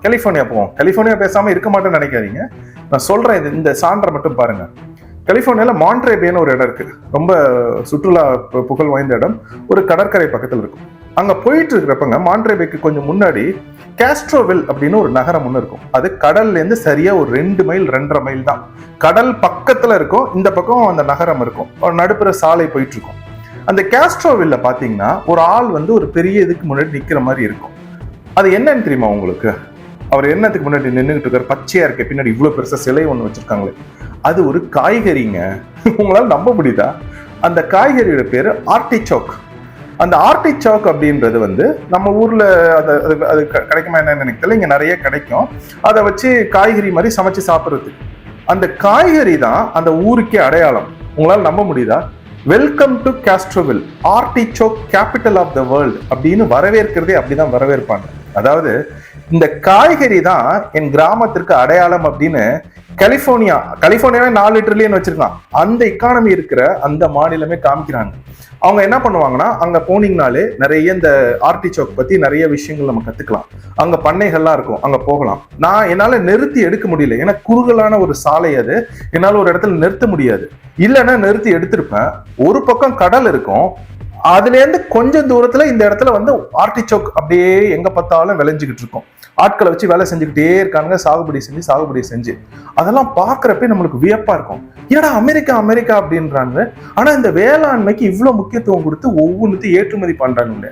California போவோம். California பேசாம இருக்க மாட்டேன்னு நினைக்காதீங்க. நான் சொல்றேன், இந்த சான்றை மட்டும் பாருங்க. கலிபோர்னியால மான்ட்ரே பேன்னு ஒரு இடம் இருக்கு. ரொம்ப சுற்றுலா புகழ் வாய்ந்த இடம். ஒரு கடற்கரை பக்கத்தில் இருக்கும். அங்க போயிட்டு இருக்கிறப்பங்க மான்ட்ரே பேக்கு கொஞ்சம் முன்னாடி காஸ்ட்ரோவில் அப்படின்னு ஒரு நகரம் ஒன்று இருக்கும். அது கடல்ல இருந்து சரியா ஒரு 2 மைல் 2.5 மைல் தான். கடல் பக்கத்துல இருக்கும். இந்த பக்கம் அந்த நகரம் இருக்கும். ஒரு நடுப்புற சாலை போயிட்டு இருக்கும். அந்த காஸ்ட்ரோவில்ல பாத்தீங்கன்னா ஒரு ஆள் வந்து ஒரு பெரிய இதுக்கு முன்னாடி நிக்கிற மாதிரி இருக்கும். அது என்னன்னு தெரியுமா உங்களுக்கு? அவர் என்னத்துக்கு முன்னாடி நின்றுகிட்டு இருக்காரு? பச்சையா இருக்க பின்னாடி இவ்வளவு பெருசா சிலை ஒண்ணு வச்சிருக்காங்களே, அது ஒரு காய்கறிங்க. உங்களால நம்ப முடியுதா? அந்த காய்கறியோட பேரு ஆர்டிச்சோக். அந்த ஆர்டிச்சோக் அப்படின்றது வந்து நம்ம ஊர்ல அது கிடைக்குமா என்னன்னு எனக்கு தெரியல. இங்க நிறைய கிடைக்கும். அதை வச்சு காய்கறி மாதிரி சமைச்சு சாப்பிடுறது. அந்த காய்கறி தான் அந்த ஊருக்கே அடையாளம். உங்களால நம்ப முடியுதா? வெல்கம் டு காஸ்ட்ரோவில், artichoke capital of the world அப்படின்னு வரவேற்கிறதே அப்படிதான் வரவேற்பாங்க. அதாவது இந்த காய்கறி தான் என் கிராமத்திற்கு அடையாளம் அப்படின்னு கலிபோர்னியாவே 4 ட்ரில்லியன் வச்சிருக்கான். அந்த எக்கானமி இருக்கிற அந்த மாநிலமே காமிக்கிறாங்க. அவங்க என்ன பண்ணுவாங்கன்னா, அங்க போனீங்கனாலே நிறைய இந்த ஆர்டிச்சோக் பத்தி நிறைய விஷயங்கள் நம்ம கத்துக்கலாம். அங்க பண்ணைகள்லாம் இருக்கும், அங்க போகலாம். என்னால நிறுத்தி எடுக்க முடியல, ஏன்னா குறுகலான ஒரு சாலை அது. என்னால ஒரு இடத்துல நிறுத்த முடியாது. இல்லைன்னா நிறுத்தி எடுத்திருப்பேன். ஒரு பக்கம் கடல் இருக்கும், அதுல இருந்து கொஞ்சம் தூரத்துல இந்த இடத்துல வந்து ஆர்டிச்சோக் அப்படியே எங்க பார்த்தாலும் விளைஞ்சுக்கிட்டு இருக்கும். ஆட்களை வச்சு வேலை செஞ்சுக்கிட்டே இருக்காங்க, சாகுபடி செஞ்சு. அதெல்லாம் பாக்குறப்ப நம்மளுக்கு வியப்பா இருக்கும். ஏடா அமெரிக்கா அப்படின்றாங்க. ஆனா இந்த வேளாண்மைக்கு இவ்வளவு முக்கியத்துவம் கொடுத்து ஒவ்வொன்றுத்தையும் ஏற்றுமதி பண்றாங்க.